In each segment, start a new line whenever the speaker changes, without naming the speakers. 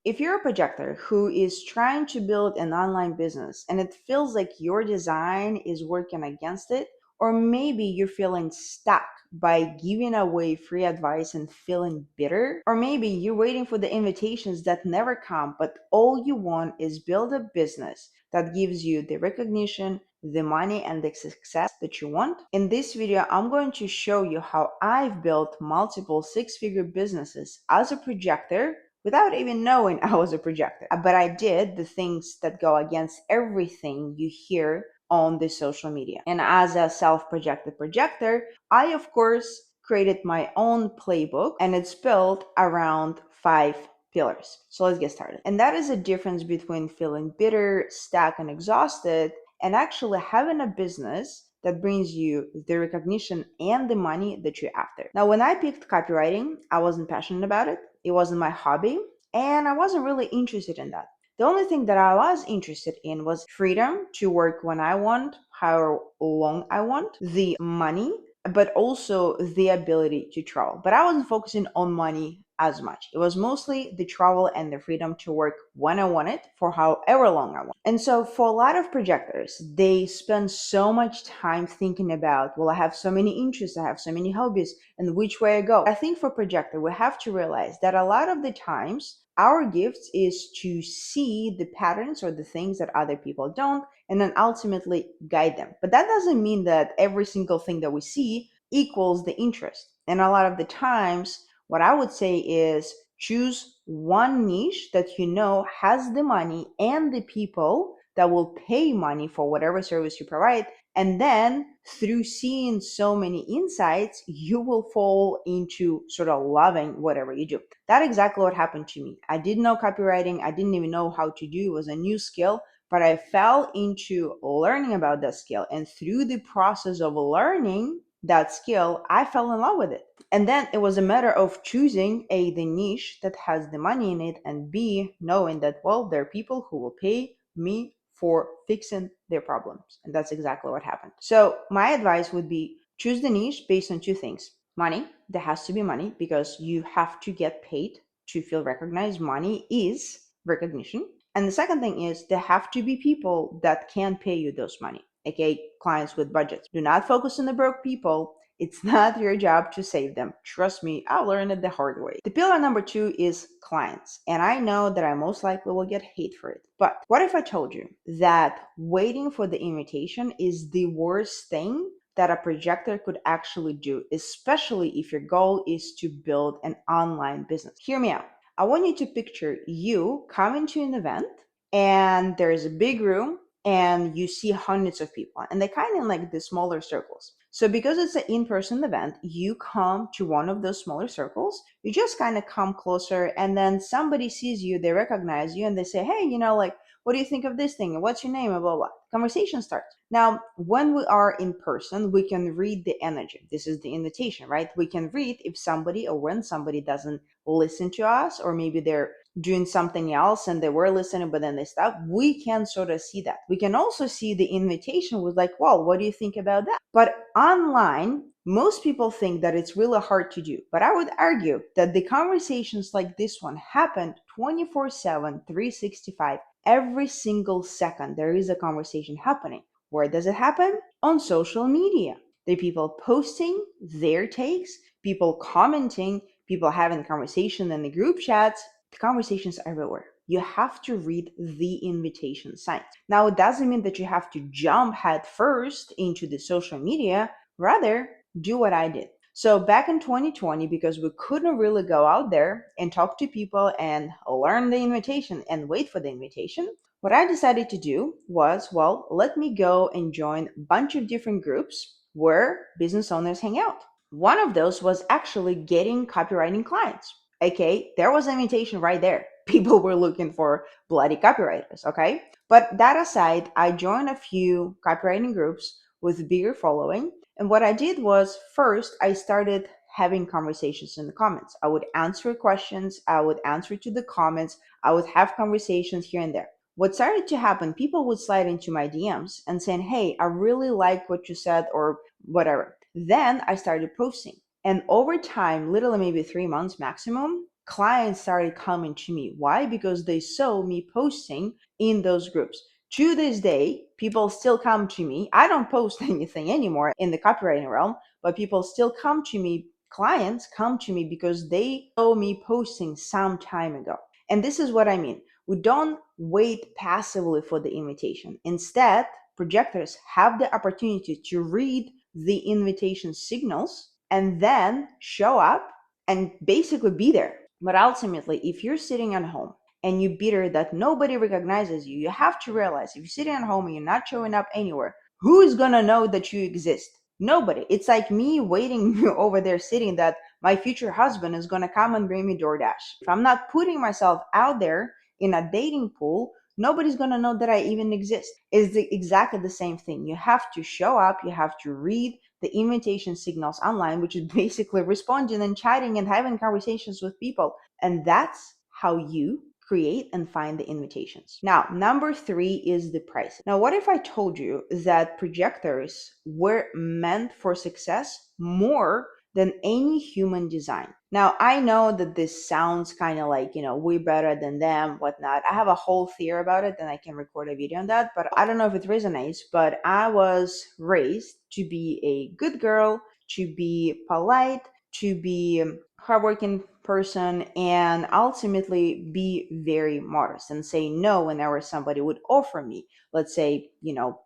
If you're a projector who is trying to build an online business and it feels like your design is working against it, or maybe you're feeling stuck by giving away free advice and feeling bitter, or maybe you're waiting for the invitations that never come, but all you want is build a business that gives you the recognition, the money, and the success that you want. In this video, I'm going to show you how I've built multiple six-figure businesses as a projector without even knowing I was a projector. But I did the things that go against everything you hear on the social media. And as a self-projected projector, I of course created my own playbook, and it's built around 5 pillars. So let's get started. And that is a difference between feeling bitter, stuck, and exhausted, and actually having a business that brings you the recognition and the money that you're after. Now, when I picked copywriting, I wasn't passionate about it. It wasn't my hobby, and I wasn't really interested in that. The only thing that I was interested in was freedom to work when I want, how long I want, the money, but also the ability to travel. But I wasn't focusing on money as much. It was mostly the travel and the freedom to work when I want it for however long I want. And so for a lot of projectors, they spend so much time thinking about, well, I have so many interests, I have so many hobbies, and which way I go. I think for projector, we have to realize that a lot of the times our gifts is to see the patterns or the things that other people don't, and then ultimately guide them. But that doesn't mean that every single thing that we see equals the interest. And a lot of the times, what I would say is choose one niche that you know has the money and the people that will pay money for whatever service you provide. And then through seeing so many insights, you will fall into sort of loving whatever you do. That's exactly what happened to me. I didn't know copywriting. I didn't even know how to do it. It was a new skill, but I fell into learning about that skill. And through the process of learning that skill, I fell in love with it. And then it was a matter of choosing A, the niche that has the money in it, and B, knowing that, well, there are people who will pay me for fixing their problems. And that's exactly what happened. So my advice would be choose the niche based on two things. Money, there has to be money because you have to get paid to feel recognized. Money is recognition. And the second thing is there have to be people that can pay you those money, aka clients with budgets. Do not focus on the broke people. It's not your job to save them. Trust me, I learned it the hard way. The pillar number 2 is clients. And I know that I most likely will get hate for it. But what if I told you that waiting for the invitation is the worst thing that a projector could actually do, especially if your goal is to build an online business? Hear me out. I want you to picture you coming to an event and there's a big room and you see hundreds of people and they're kind of like the smaller circles. So because it's an in-person event, you come to one of those smaller circles, you just kind of come closer and then somebody sees you, they recognize you and they say, hey, like, what do you think of this thing? And what's your name? And blah, blah. Conversation starts. Now, when we are in person, we can read the energy. This is the invitation, right? We can read if somebody or when somebody doesn't listen to us, or maybe they're doing something else and they were listening but then they stopped. We can sort of see that. We can also see the invitation was like, well, what do you think about that? But online, most people think that it's really hard to do, but I would argue that the conversations like this one happen 24/7, 365. Every single second there is a conversation happening. Where does it happen? On social media. There are people posting their takes, people commenting, people having conversation in the group chats. The conversations are everywhere. You have to read the invitation signs. Now, it doesn't mean that you have to jump head first into the social media. Rather, do what I did. So back in 2020, because we couldn't really go out there and talk to people and learn the invitation and wait for the invitation, what I decided to do was, well, let me go and join a bunch of different groups where business owners hang out. One of those was actually getting copywriting clients. Okay, there was an invitation right there. People were looking for bloody copywriters, okay? But that aside, I joined a few copywriting groups with bigger following. And what I did was first, I started having conversations in the comments. I would answer questions, I would answer to the comments, I would have conversations here and there. What started to happen, people would slide into my DMs and saying, hey, I really like what you said or whatever. Then I started posting. And over time, literally maybe 3 months maximum, clients started coming to me. Why? Because they saw me posting in those groups. To this day, people still come to me. I don't post anything anymore in the copywriting realm, but people still come to me. Clients come to me because they saw me posting some time ago. And this is what I mean. We don't wait passively for the invitation. Instead, projectors have the opportunity to read the invitation signals and then show up and basically be there. But ultimately, if you're sitting at home and you're bitter that nobody recognizes you, you have to realize if you're sitting at home and you're not showing up anywhere, who is going to know that you exist? Nobody. It's like me waiting over there sitting that my future husband is going to come and bring me DoorDash. If I'm not putting myself out there in a dating pool, nobody's going to know that I even exist. It's exactly the same thing. You have to show up, you have to read the invitation signals online, which is basically responding and chatting and having conversations with people. And that's how you create and find the invitations. Now, number 3 is the price. Now, what if I told you that projectors were meant for success more than any human design? Now, I know that this sounds kind of like, we're better than them, whatnot. I have a whole theory about it, and I can record a video on that, but I don't know if it resonates. But I was raised to be a good girl, to be polite, to be hardworking person, and ultimately be very modest and say no whenever somebody would offer me, let's say,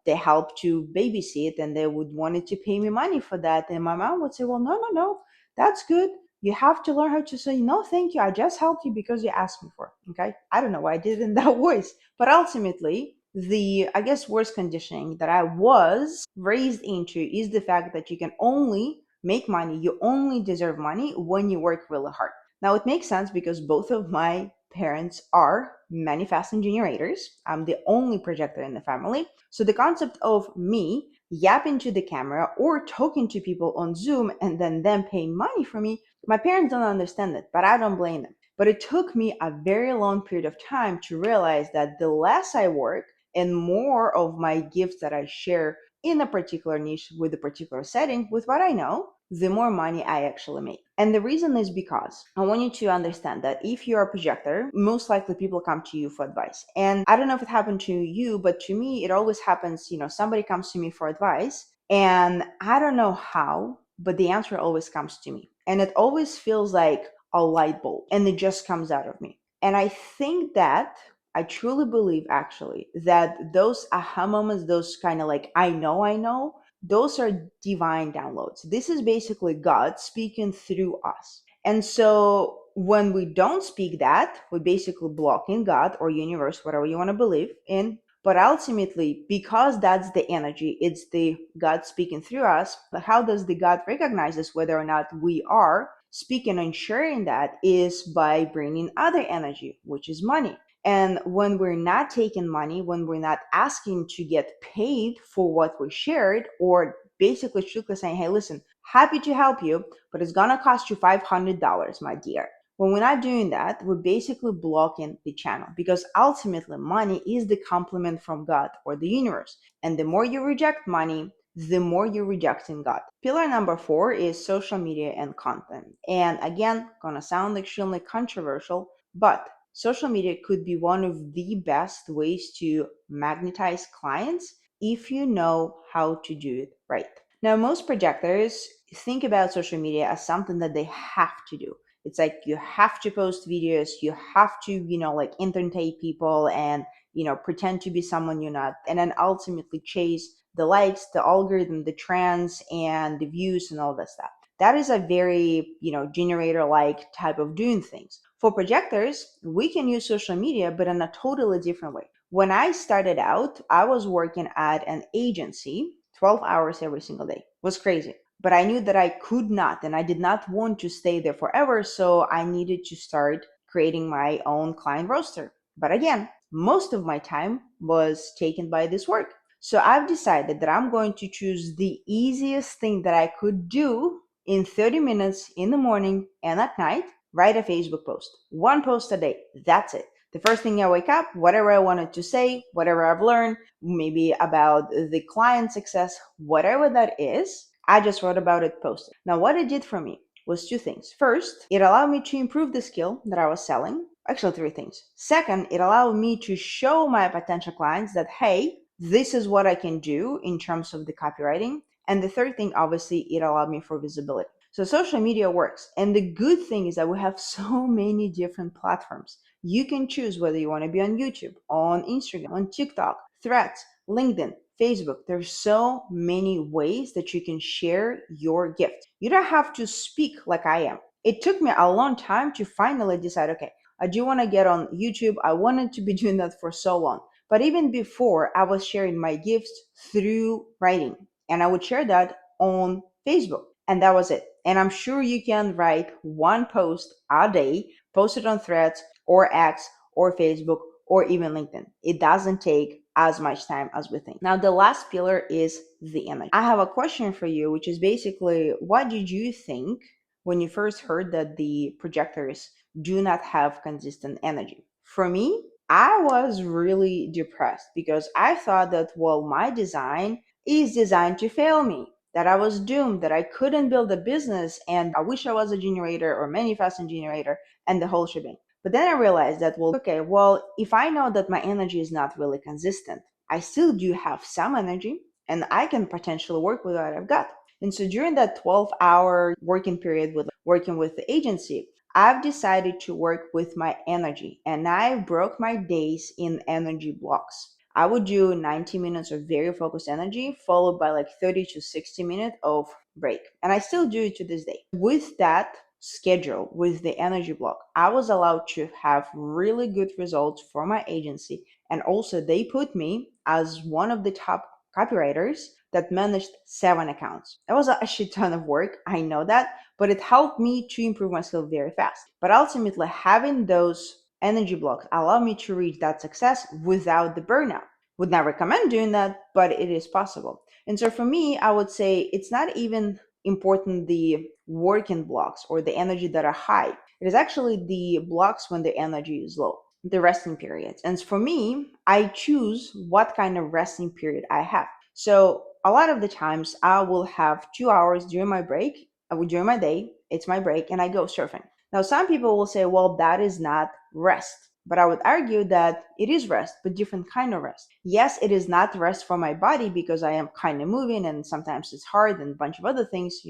they help to babysit and they would wanted to pay me money for that. And my mom would say, well, no, no, no, that's good. You have to learn how to say no, thank you. I just helped you because you asked me for it. Okay. I don't know why I did it in that voice, but ultimately, the, I guess, worst conditioning that I was raised into is the fact that you can only make money, you only deserve money when you work really hard. Now, it makes sense because both of my parents are manifesting generators. I'm the only projector in the family. So the concept of me yapping to the camera or talking to people on Zoom and then them paying money for me, my parents don't understand it, but I don't blame them. But it took me a very long period of time to realize that the less I work and more of my gifts that I share in a particular niche with a particular setting with what I know, the more money I actually make. And the reason is because I want you to understand that if you're a projector, most likely people come to you for advice. And I don't know if it happened to you, but to me, it always happens, somebody comes to me for advice and I don't know how, but the answer always comes to me. And it always feels like a light bulb and it just comes out of me. And I think that I truly believe actually that those aha moments, those kind of like, I know, those are divine downloads. This is basically God speaking through us. And so when we don't speak that, we're basically blocking God or universe, whatever you want to believe in. But ultimately, because that's the energy, it's the God speaking through us. But how does the God recognize us whether or not we are speaking and sharing that is by bringing other energy, which is money. And when we're not taking money, when we're not asking to get paid for what we shared, or basically strictly saying, hey, listen, happy to help you, but it's going to cost you $500, my dear. When we're not doing that, we're basically blocking the channel because ultimately money is the complement from God or the universe. And the more you reject money, the more you're rejecting God. Pillar number 4 is social media and content. And again, gonna sound extremely controversial, but social media could be one of the best ways to magnetize clients if you know how to do it right. Now, most projectors think about social media as something that they have to do. It's like you have to post videos, you have to, like entertain people and, pretend to be someone you're not, and then ultimately chase the likes, the algorithm, the trends, and the views and all that stuff. That is a very, generator-like type of doing things. For projectors, we can use social media, but in a totally different way. When I started out, I was working at an agency 12 hours every single day. It was crazy. But I knew that I could not, and I did not want to stay there forever. So I needed to start creating my own client roster. But again, most of my time was taken by this work. So I've decided that I'm going to choose the easiest thing that I could do in 30 minutes in the morning and at night. Write a Facebook post. One post a day. That's it. The first thing I wake up, whatever I wanted to say, whatever I've learned, maybe about the client success, whatever that is, I just wrote about it, posted. Now, what it did for me, was two things. First, it allowed me to improve the skill that I was selling. Actually, three things. Second, it allowed me to show my potential clients that, hey, this is what I can do in terms of the copywriting. And the third thing, obviously, it allowed me for visibility. So social media works. And the good thing is that we have so many different platforms. You can choose whether you want to be on YouTube, on Instagram, on TikTok, Threads, LinkedIn, Facebook. There's so many ways that you can share your gift. You don't have to speak like I am. It took me a long time to finally decide, okay, I do want to get on YouTube. I wanted to be doing that for so long. But even before, I was sharing my gifts through writing, and I would share that on Facebook. And that was it. And I'm sure you can write one post a day, post it on Threads or X or Facebook or even LinkedIn. It doesn't take as much time as we think. Now, the last pillar is the energy. I have a question for you, which is basically, what did you think when you first heard that the projectors do not have consistent energy? For me, I was really depressed because I thought that, well, my design is designed to fail me, that I was doomed, that I couldn't build a business, and I wish I was a generator or manifesting generator and the whole shebang. But then I realized that, well, okay, well, if I know that my energy is not really consistent, I still do have some energy and I can potentially work with what I've got. And so during that 12-hour working period with working with the agency, I've decided to work with my energy, and I broke my days in energy blocks. I would do 90 minutes of very focused energy, followed by like 30 to 60 minutes of break. And I still do it to this day. With that schedule, with the energy block, I was allowed to have really good results for my agency. And also, they put me as one of the top copywriters that managed 7 accounts. That was a shit ton of work. I know that, but it helped me to improve my skill very fast. But ultimately, having those energy blocks allow me to reach that success without the burnout. Would not recommend doing that, but it is possible. And so for me, I would say it's not even important the working blocks or the energy that are high. It is actually the blocks when the energy is low, the resting periods. And for me, I choose what kind of resting period I have. So a lot of the times I will have 2 hours during my break, during my day, it's my break, and I go surfing. Now, some people will say, well, that is not rest. But I would argue that it is rest, but different kind of rest. Yes, it is not rest for my body because I am kind of moving and sometimes it's hard and a bunch of other things.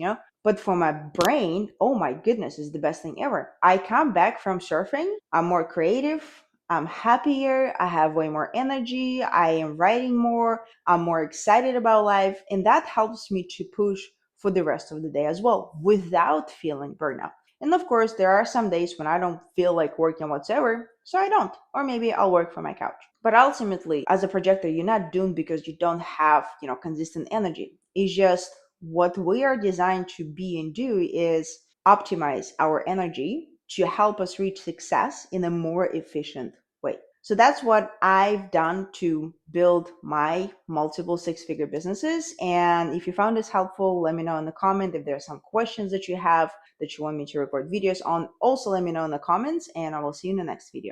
But for my brain, oh my goodness, is the best thing ever. I come back from surfing, I'm more creative, I'm happier, I have way more energy, I am writing more, I'm more excited about life, and that helps me to push for the rest of the day as well without feeling burnout. And of course, there are some days when I don't feel like working whatsoever, so I don't. Or maybe I'll work from my couch. But ultimately, as a projector, you're not doomed because you don't have consistent energy. It's just what we are designed to be and do is optimize our energy to help us reach success in a more efficient way. So that's what I've done to build my multiple six-figure businesses. And if you found this helpful, let me know in the comment. If there are some questions that you have that you want me to record videos on, also let me know in the comments, and I will see you in the next video.